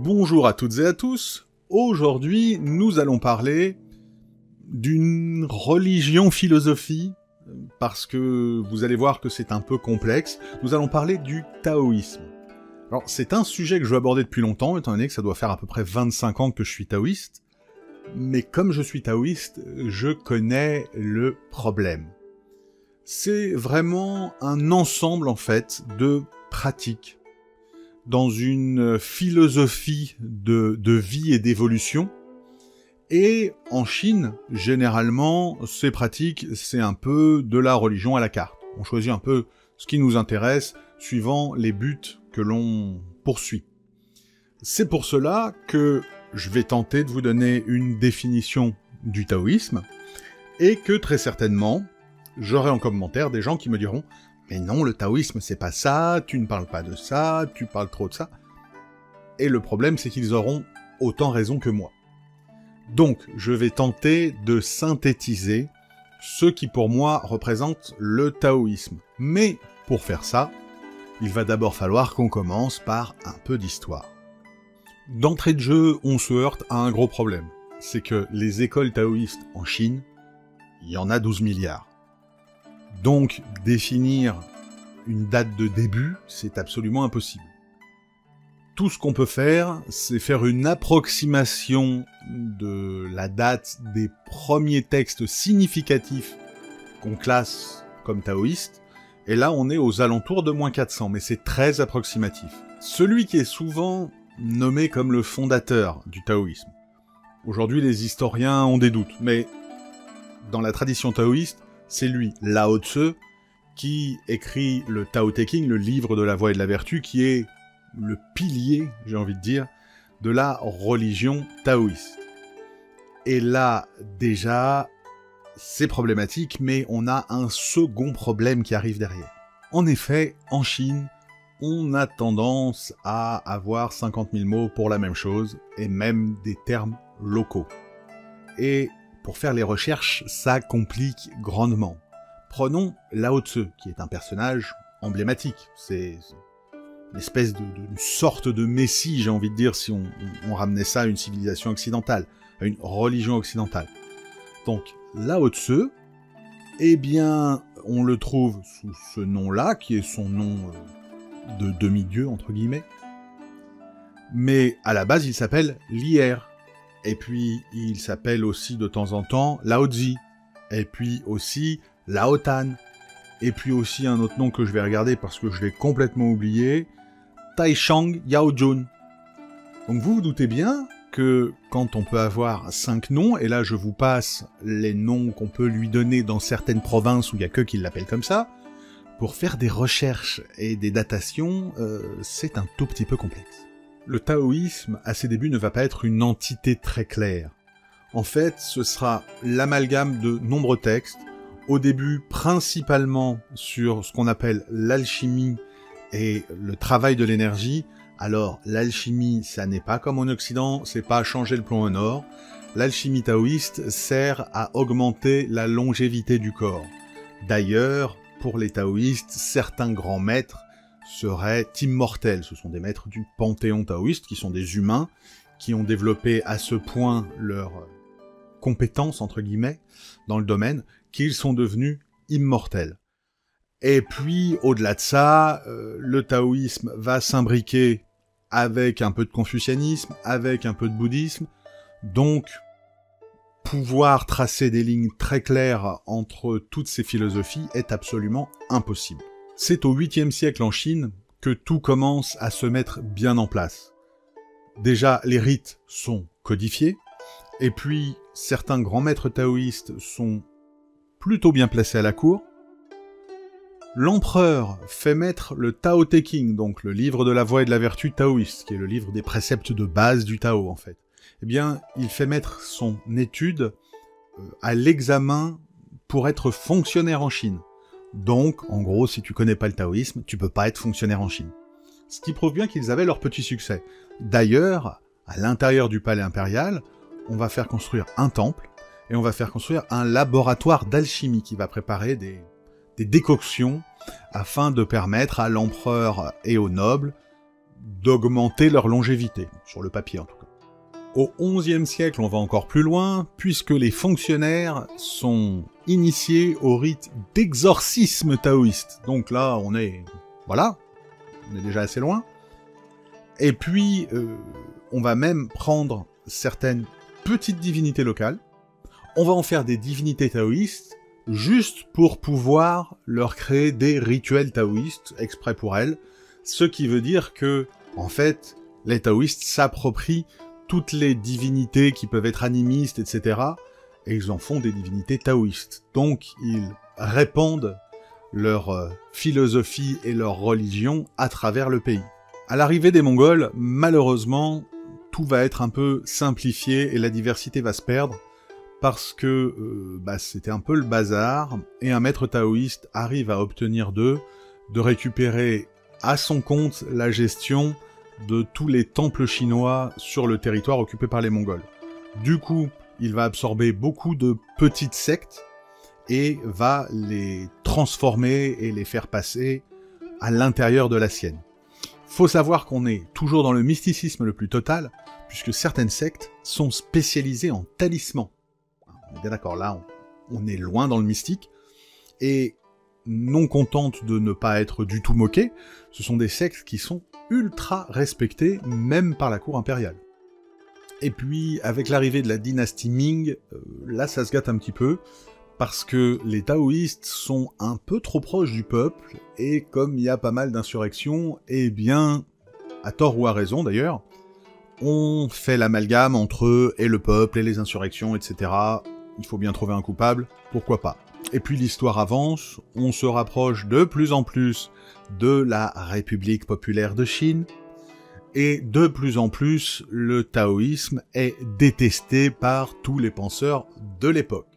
Bonjour à toutes et à tous. Aujourd'hui, nous allons parler d'une religion-philosophie, parce que vous allez voir que c'est un peu complexe. Nous allons parler du taoïsme. Alors, c'est un sujet que je veux aborder depuis longtemps, étant donné que ça doit faire à peu près 25 ans que je suis taoïste. Mais comme je suis taoïste, je connais le problème. C'est vraiment un ensemble, en fait, de pratiques dans une philosophie de vie et d'évolution. Et en Chine, généralement, ces pratiques, c'est un peu de la religion à la carte. On choisit un peu ce qui nous intéresse, suivant les buts que l'on poursuit. C'est pour cela que je vais tenter de vous donner une définition du taoïsme, et que très certainement, j'aurai en commentaire des gens qui me diront « Mais non, le taoïsme c'est pas ça, tu ne parles pas de ça, tu parles trop de ça. » Et le problème c'est qu'ils auront autant raison que moi. Donc, je vais tenter de synthétiser ce qui pour moi représente le taoïsme. Mais pour faire ça, il va d'abord falloir qu'on commence par un peu d'histoire. D'entrée de jeu, on se heurte à un gros problème. C'est que les écoles taoïstes en Chine, il y en a 12 milliards. Donc, définir une date de début, c'est absolument impossible. Tout ce qu'on peut faire, c'est faire une approximation de la date des premiers textes significatifs qu'on classe comme taoïstes, et là on est aux alentours de moins 400, mais c'est très approximatif. Celui qui est souvent nommé comme le fondateur du taoïsme. Aujourd'hui, les historiens ont des doutes, mais dans la tradition taoïste, c'est lui, Lao Tzu, qui écrit le Tao Te Ching, le livre de la voie et de la vertu, qui est le pilier, j'ai envie de dire, de la religion taoïste. Et là, déjà, c'est problématique, mais on a un second problème qui arrive derrière. En effet, en Chine, on a tendance à avoir 50 000 mots pour la même chose, et même des termes locaux. Et pour faire les recherches, ça complique grandement. Prenons Lao Tzu, qui est un personnage emblématique. C'est une espèce d'une sorte de messie, j'ai envie de dire, si on ramenait ça à une civilisation occidentale, à une religion occidentale. Donc, Lao Tzu, eh bien, on le trouve sous ce nom-là, qui est son nom de demi-dieu, entre guillemets. Mais à la base, il s'appelle Lier. Et puis, il s'appelle aussi de temps en temps Lao Tzu. Et puis aussi Lao Tan. Et puis aussi un autre nom que je vais regarder parce que je l'ai complètement oublié, Taishang Yaojun. Donc vous vous doutez bien que quand on peut avoir 5 noms, et là je vous passe les noms qu'on peut lui donner dans certaines provinces où il n'y a que qui l'appellent comme ça, pour faire des recherches et des datations, c'est un tout petit peu complexe. Le taoïsme, à ses débuts, ne va pas être une entité très claire. En fait, ce sera l'amalgame de nombreux textes, au début principalement sur ce qu'on appelle l'alchimie et le travail de l'énergie. Alors, l'alchimie, ça n'est pas comme en Occident, c'est pas changer le plomb en or. L'alchimie taoïste sert à augmenter la longévité du corps. D'ailleurs, pour les taoïstes, certains grands maîtres seraient immortels. Ce sont des maîtres du panthéon taoïste, qui sont des humains, qui ont développé à ce point leur compétence, entre guillemets, dans le domaine, qu'ils sont devenus immortels. Et puis, au-delà de ça, le taoïsme va s'imbriquer avec un peu de confucianisme, avec un peu de bouddhisme, donc pouvoir tracer des lignes très claires entre toutes ces philosophies est absolument impossible. C'est au 8e siècle en Chine que tout commence à se mettre bien en place. Déjà, les rites sont codifiés, et puis certains grands maîtres taoïstes sont plutôt bien placés à la cour. L'empereur fait mettre le Tao Te Ching, donc le livre de la voie et de la vertu taoïste, qui est le livre des préceptes de base du Tao en fait. Eh bien, il fait mettre son étude à l'examen pour être fonctionnaire en Chine. Donc, en gros, si tu connais pas le taoïsme, tu peux pas être fonctionnaire en Chine. Ce qui prouve bien qu'ils avaient leur petit succès. D'ailleurs, à l'intérieur du palais impérial, on va faire construire un temple, et on va faire construire un laboratoire d'alchimie qui va préparer des décoctions afin de permettre à l'empereur et aux nobles d'augmenter leur longévité, sur le papier en tout cas. Au XIe siècle, on va encore plus loin, puisque les fonctionnaires sont initiés au rite d'exorcisme taoïste. Donc là, on est déjà assez loin. Et puis, on va même prendre certaines petites divinités locales, on va en faire des divinités taoïstes, juste pour pouvoir leur créer des rituels taoïstes, exprès pour elles, ce qui veut dire que, en fait, les taoïstes s'approprient toutes les divinités qui peuvent être animistes, etc., et ils en font des divinités taoïstes. Donc, ils répandent leur philosophie et leur religion à travers le pays. À l'arrivée des Mongols, malheureusement, tout va être un peu simplifié et la diversité va se perdre, parce que c'était un peu le bazar, et un maître taoïste arrive à obtenir d'eux de récupérer à son compte la gestion de tous les temples chinois sur le territoire occupé par les Mongols. Du coup, il va absorber beaucoup de petites sectes, et va les transformer et les faire passer à l'intérieur de la sienne. Faut savoir qu'on est toujours dans le mysticisme le plus total, puisque certaines sectes sont spécialisées en talismans. On est bien d'accord, là, on est loin dans le mystique, et non contentes de ne pas être du tout moquées, ce sont des sectes qui sont ultra respectées, même par la cour impériale. Et puis, avec l'arrivée de la dynastie Ming, là ça se gâte un petit peu, parce que les taoïstes sont un peu trop proches du peuple, et comme il y a pas mal d'insurrections, eh bien, à tort ou à raison d'ailleurs, on fait l'amalgame entre eux et le peuple et les insurrections, etc. Il faut bien trouver un coupable, pourquoi pas. Et puis l'histoire avance, on se rapproche de plus en plus de la République populaire de Chine, et de plus en plus, le taoïsme est détesté par tous les penseurs de l'époque.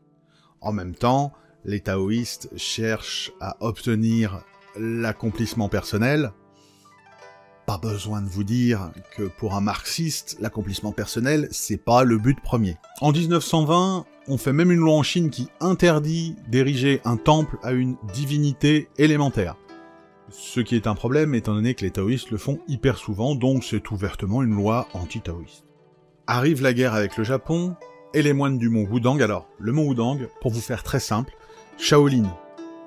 En même temps, les taoïstes cherchent à obtenir l'accomplissement personnel. Pas besoin de vous dire que pour un marxiste, l'accomplissement personnel, c'est pas le but premier. En 1920, on fait même une loi en Chine qui interdit d'ériger un temple à une divinité élémentaire. Ce qui est un problème étant donné que les taoïstes le font hyper souvent, donc c'est ouvertement une loi anti-taoïste. Arrive la guerre avec le Japon, et les moines du mont Wudang. Alors, le mont Wudang, pour vous faire très simple, Shaolin,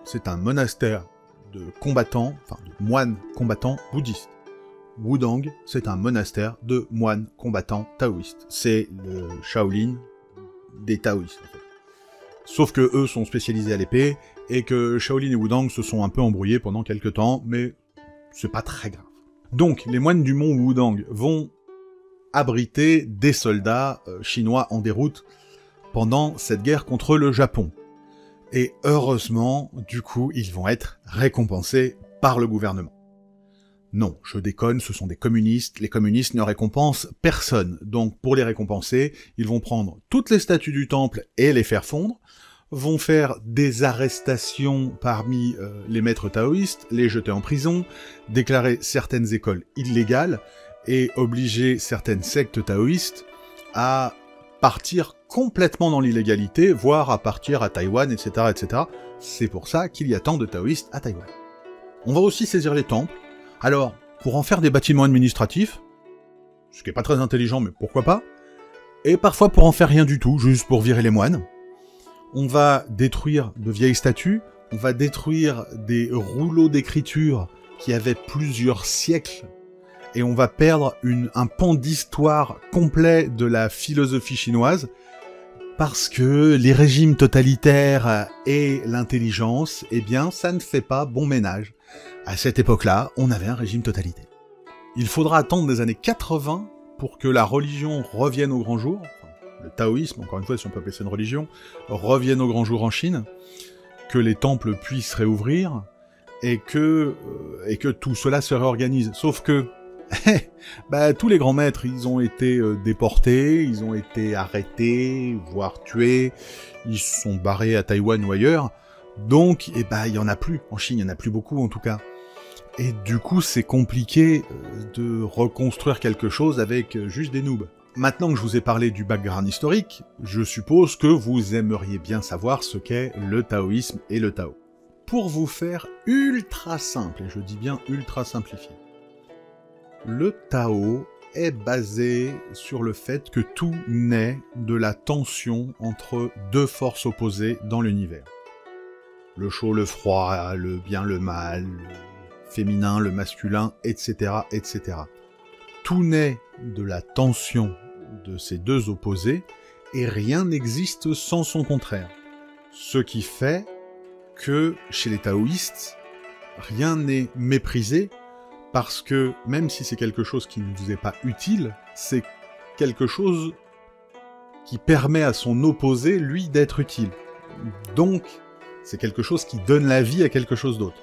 c'est un monastère de combattants, enfin de moines combattants bouddhistes. Wudang, c'est un monastère de moines combattants taoïstes. C'est le Shaolin des taoïstes, en fait. Sauf que eux sont spécialisés à l'épée, et que Shaolin et Wudang se sont un peu embrouillés pendant quelques temps, mais c'est pas très grave. Donc, les moines du mont Wudang vont abriter des soldats chinois en déroute pendant cette guerre contre le Japon. Et heureusement, du coup, ils vont être récompensés par le gouvernement. Non, je déconne, ce sont des communistes, les communistes ne récompensent personne, donc pour les récompenser, ils vont prendre toutes les statues du temple et les faire fondre, vont faire des arrestations parmi les maîtres taoïstes, les jeter en prison, déclarer certaines écoles illégales, et obliger certaines sectes taoïstes à partir complètement dans l'illégalité, voire à partir à Taïwan, etc., etc. C'est pour ça qu'il y a tant de taoïstes à Taïwan. On va aussi saisir les temples. Alors, pour en faire des bâtiments administratifs, ce qui est pas très intelligent, mais pourquoi pas, et parfois pour en faire rien du tout, juste pour virer les moines. On va détruire de vieilles statues, on va détruire des rouleaux d'écriture qui avaient plusieurs siècles, et on va perdre un pan d'histoire complet de la philosophie chinoise, parce que les régimes totalitaires et l'intelligence, eh bien, ça ne fait pas bon ménage. À cette époque-là, on avait un régime totalitaire. Il faudra attendre les années 80 pour que la religion revienne au grand jour, enfin, le taoïsme, encore une fois, si on peut appeler ça une religion, revienne au grand jour en Chine, que les temples puissent réouvrir, et que tout cela se réorganise. Sauf que tous les grands maîtres, ils ont été déportés, ils ont été arrêtés, voire tués, ils se sont barrés à Taïwan ou ailleurs, donc, il y en a plus, en Chine, il y en a plus beaucoup en tout cas. Et du coup, c'est compliqué de reconstruire quelque chose avec juste des noobs. Maintenant que je vous ai parlé du background historique, je suppose que vous aimeriez bien savoir ce qu'est le taoïsme et le Tao. Pour vous faire ultra simple, et je dis bien ultra simplifié, Le Tao est basé sur le fait que tout naît de la tension entre deux forces opposées dans l'univers. Le chaud, le froid, le bien, le mal, le féminin, le masculin, etc., etc. Tout naît de la tension de ces deux opposés, et rien n'existe sans son contraire. Ce qui fait que, chez les taoïstes, rien n'est méprisé, parce que, même si c'est quelque chose qui ne vous est pas utile, c'est quelque chose qui permet à son opposé, lui, d'être utile. Donc, c'est quelque chose qui donne la vie à quelque chose d'autre.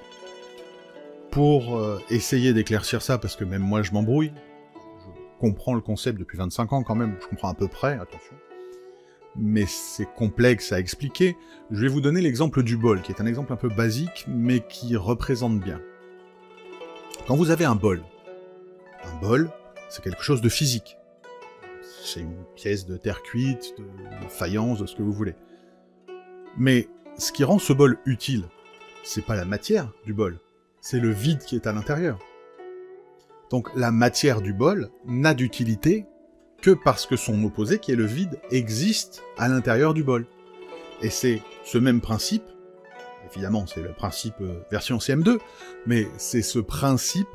Pour essayer d'éclaircir ça, parce que même moi je m'embrouille, je comprends le concept depuis 25 ans quand même, je comprends à peu près, attention, mais c'est complexe à expliquer, je vais vous donner l'exemple du bol, qui est un exemple un peu basique, mais qui représente bien. Quand vous avez un bol, c'est quelque chose de physique. C'est une pièce de terre cuite, de faïence, de ce que vous voulez. Mais ce qui rend ce bol utile, c'est pas la matière du bol, c'est le vide qui est à l'intérieur. Donc la matière du bol n'a d'utilité que parce que son opposé, qui est le vide, existe à l'intérieur du bol. Et c'est ce même principe, évidemment c'est le principe version CM2, mais c'est ce principe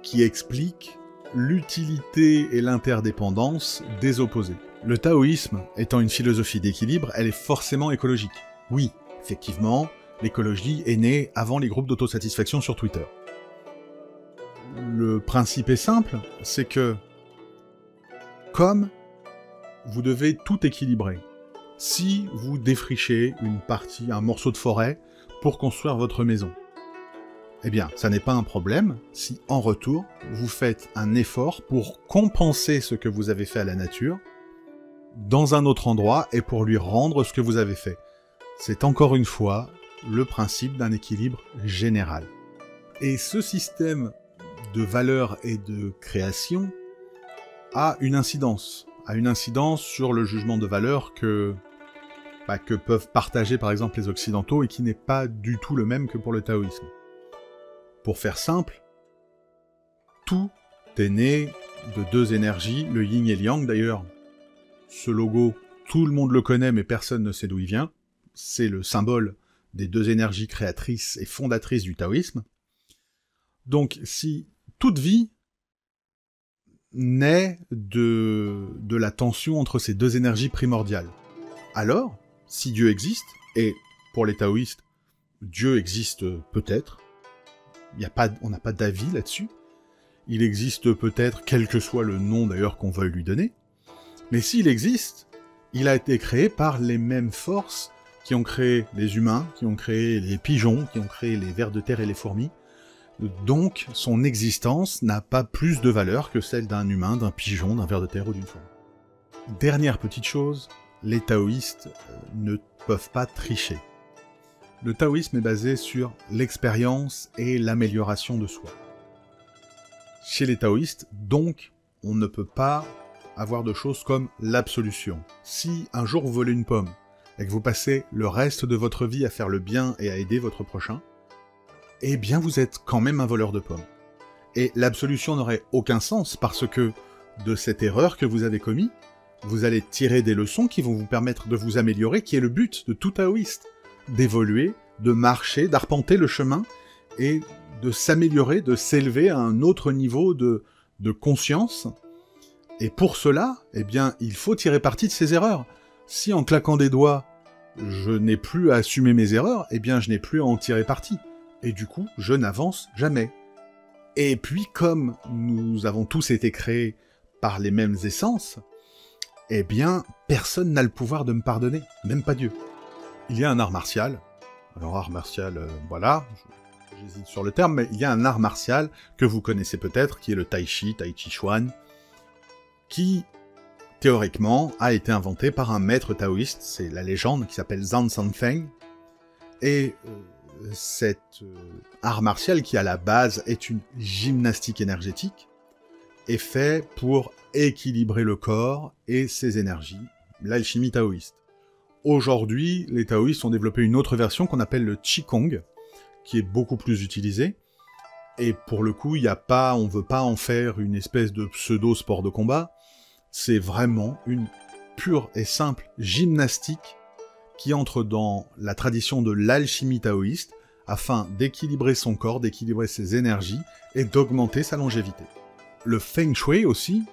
qui explique l'utilité et l'interdépendance des opposés. Le taoïsme étant une philosophie d'équilibre, elle est forcément écologique. Oui, effectivement, l'écologie est née avant les groupes d'autosatisfaction sur Twitter. Le principe est simple, c'est que, comme vous devez tout équilibrer, si vous défrichez une partie, un morceau de forêt, pour construire votre maison, eh bien, ça n'est pas un problème si, en retour, vous faites un effort pour compenser ce que vous avez fait à la nature, dans un autre endroit, et pour lui rendre ce que vous avez fait. C'est encore une fois le principe d'un équilibre général. Et ce système de valeur et de création a une incidence sur le jugement de valeur que peuvent partager par exemple les Occidentaux et qui n'est pas du tout le même que pour le taoïsme. Pour faire simple, tout est né de deux énergies, le yin et le yang. D'ailleurs, ce logo, tout le monde le connaît, mais personne ne sait d'où il vient. C'est le symbole des deux énergies créatrices et fondatrices du taoïsme. Donc, si toute vie naît de la tension entre ces deux énergies primordiales, alors, si Dieu existe, et pour les taoïstes, Dieu existe peut-être, on n'a pas d'avis là-dessus, il existe peut-être, quel que soit le nom d'ailleurs qu'on veuille lui donner, mais s'il existe, il a été créé par les mêmes forces qui ont créé les humains, qui ont créé les pigeons, qui ont créé les vers de terre et les fourmis. Donc, son existence n'a pas plus de valeur que celle d'un humain, d'un pigeon, d'un ver de terre ou d'une fourmi. Dernière petite chose, les taoïstes ne peuvent pas tricher. Le taoïsme est basé sur l'expérience et l'amélioration de soi. Chez les taoïstes, donc, on ne peut pas avoir de choses comme l'absolution. Si un jour vous volez une pomme, et que vous passez le reste de votre vie à faire le bien et à aider votre prochain, eh bien vous êtes quand même un voleur de pommes. Et l'absolution n'aurait aucun sens, parce que de cette erreur que vous avez commise, vous allez tirer des leçons qui vont vous permettre de vous améliorer, qui est le but de tout taoïste. D'évoluer, de marcher, d'arpenter le chemin, et de s'améliorer, de s'élever à un autre niveau de conscience. Et pour cela, eh bien, il faut tirer parti de ses erreurs. Si en claquant des doigts, je n'ai plus à assumer mes erreurs, eh bien, je n'ai plus à en tirer parti. Et du coup, je n'avance jamais. Et puis, comme nous avons tous été créés par les mêmes essences, eh bien, personne n'a le pouvoir de me pardonner, même pas Dieu. Il y a un art martial, alors art martial, voilà, j'hésite sur le terme, mais il y a un art martial que vous connaissez peut-être, qui est le Tai Chi Chuan, qui, théoriquement, a été inventé par un maître taoïste, c'est la légende, qui s'appelle Zhang Sanfeng, et cet art martial, qui à la base est une gymnastique énergétique, est fait pour équilibrer le corps et ses énergies, l'alchimie taoïste. Aujourd'hui, les taoïstes ont développé une autre version qu'on appelle le Qigong, qui est beaucoup plus utilisée, Et pour le coup, on veut pas en faire une espèce de pseudo-sport de combat, c'est vraiment une pure et simple gymnastique qui entre dans la tradition de l'alchimie taoïste, afin d'équilibrer son corps, d'équilibrer ses énergies, et d'augmenter sa longévité. Le Feng Shui aussi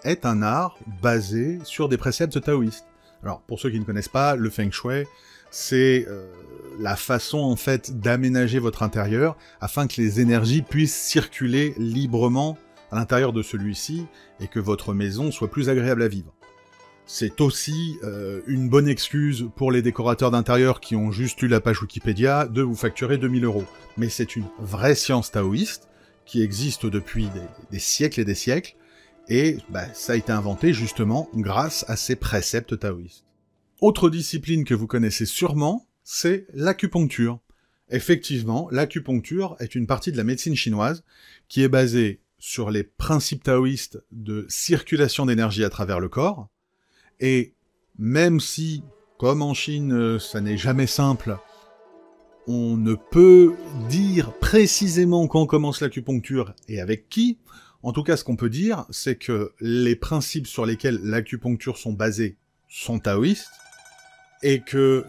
est un art basé sur des préceptes taoïstes. Alors, pour ceux qui ne connaissent pas, le Feng Shui, c'est la façon, en fait, d'aménager votre intérieur afin que les énergies puissent circuler librement à l'intérieur de celui-ci et que votre maison soit plus agréable à vivre. C'est aussi une bonne excuse pour les décorateurs d'intérieur qui ont juste lu la page Wikipédia de vous facturer 2000 €. Mais c'est une vraie science taoïste qui existe depuis des siècles et des siècles, et ça a été inventé justement grâce à ces préceptes taoïstes. Autre discipline que vous connaissez sûrement, c'est l'acupuncture. Effectivement, l'acupuncture est une partie de la médecine chinoise qui est basée sur les principes taoïstes de circulation d'énergie à travers le corps, et même si, comme en Chine, ça n'est jamais simple, on ne peut dire précisément quand commence l'acupuncture et avec qui. En tout cas, ce qu'on peut dire, c'est que les principes sur lesquels l'acupuncture sont basés sont taoïstes, et que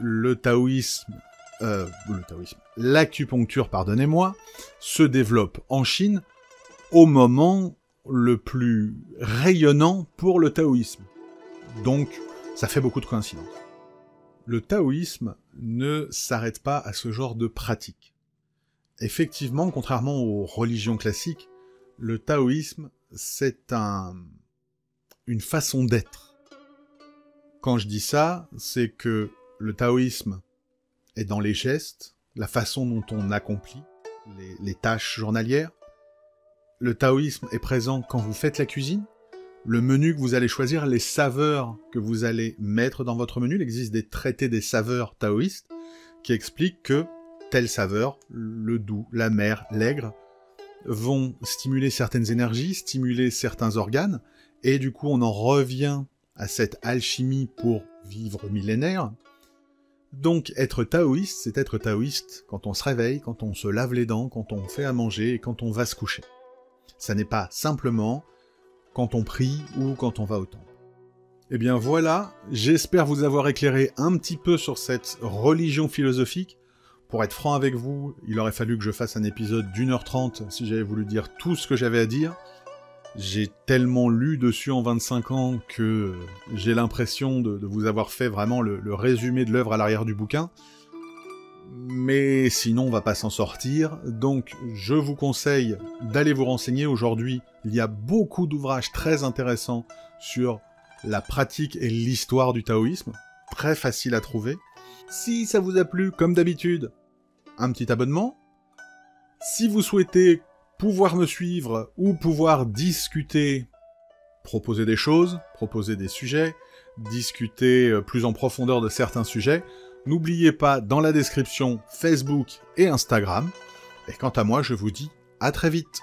l'acupuncture, pardonnez-moi, se développe en Chine au moment le plus rayonnant pour le taoïsme. Donc, ça fait beaucoup de coïncidences. Le taoïsme ne s'arrête pas à ce genre de pratique. Effectivement, contrairement aux religions classiques, le taoïsme, c'est une façon d'être. Quand je dis ça, c'est que le taoïsme est dans les gestes, la façon dont on accomplit les tâches journalières. Le taoïsme est présent quand vous faites la cuisine, le menu que vous allez choisir, les saveurs que vous allez mettre dans votre menu. Il existe des traités des saveurs taoïstes qui expliquent que telle saveur, le doux, l'amer, l'aigre, vont stimuler certaines énergies, stimuler certains organes, et du coup on en revient à cette alchimie pour vivre millénaire. Donc être taoïste, c'est être taoïste quand on se réveille, quand on se lave les dents, quand on fait à manger et quand on va se coucher. Ça n'est pas simplement quand on prie ou quand on va au temple. Eh bien voilà, j'espère vous avoir éclairé un petit peu sur cette religion philosophique. Pour être franc avec vous, il aurait fallu que je fasse un épisode d'1h30 si j'avais voulu dire tout ce que j'avais à dire. J'ai tellement lu dessus en 25 ans que j'ai l'impression de vous avoir fait vraiment le résumé de l'œuvre à l'arrière du bouquin. Mais sinon, on va pas s'en sortir, donc je vous conseille d'aller vous renseigner. Aujourd'hui, il y a beaucoup d'ouvrages très intéressants sur la pratique et l'histoire du taoïsme, très facile à trouver. Si ça vous a plu, comme d'habitude, un petit abonnement. Si vous souhaitez pouvoir me suivre ou pouvoir discuter, proposer des choses, proposer des sujets, discuter plus en profondeur de certains sujets, n'oubliez pas dans la description Facebook et Instagram. Et quant à moi, je vous dis à très vite.